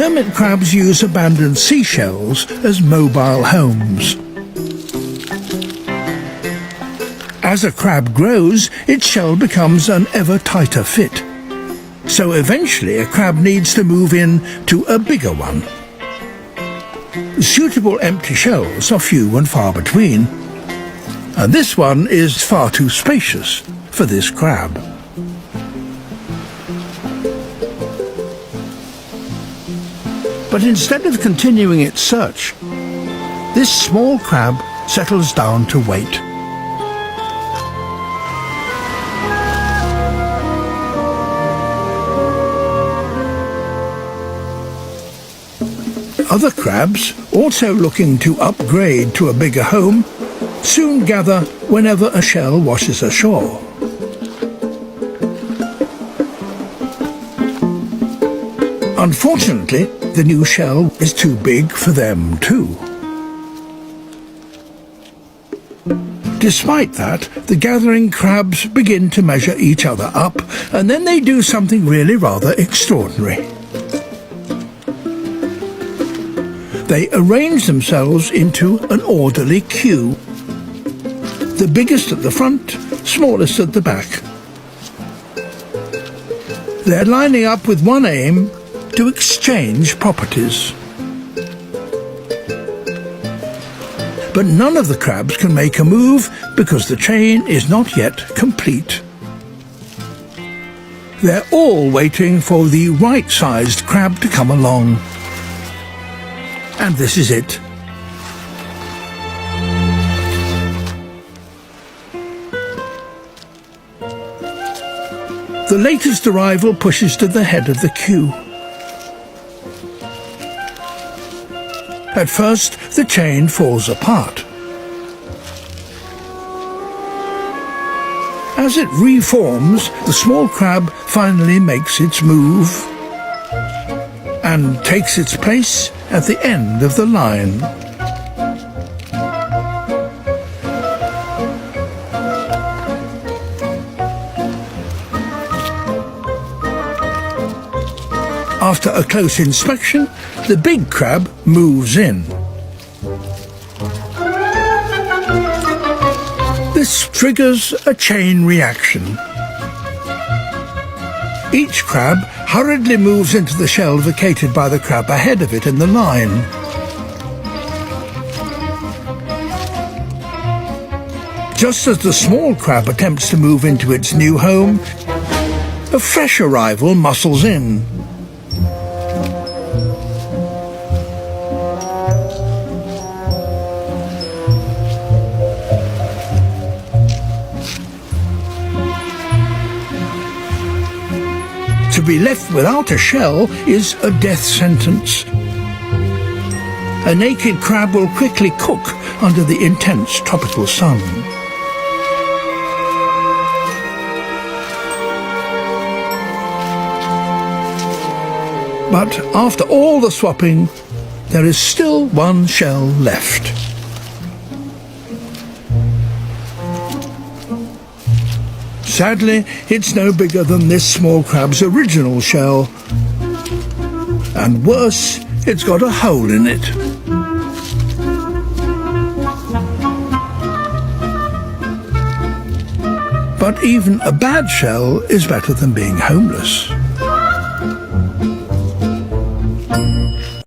Hermit crabs use abandoned seashells as mobile homes. As a crab grows, its shell becomes an ever tighter fit. So eventually a crab needs to move in to a bigger one. Suitable empty shells are few and far between, and this one is far too spacious for this crab. But instead of continuing its search, this small crab settles down to wait. Other crabs, also looking to upgrade to a bigger home, soon gather whenever a shell washes ashore. Unfortunately, the new shell is too big for them too. Despite that, the gathering crabs begin to measure each other up, and then they do something really rather extraordinary. They arrange themselves into an orderly queue. The biggest at the front, smallest at the back. They're lining up with one aim: to exchange properties. But none of the crabs can make a move because the chain is not yet complete. They're all waiting for the right-sized crab to come along. And this is it. The latest arrival pushes to the head of the queue. At first, the chain falls apart. As it reforms, the small crab finally makes its move and takes its place at the end of the line. After a close inspection, the big crab moves in. This triggers a chain reaction. Each crab hurriedly moves into the shell vacated by the crab ahead of it in the line. Just as the small crab attempts to move into its new home, a fresh arrival muscles in. To be left without a shell is a death sentence. A naked crab will quickly cook under the intense tropical sun. But after all the swapping, there is still one shell left. Sadly, it's no bigger than this small crab's original shell. And worse, it's got a hole in it. But even a bad shell is better than being homeless.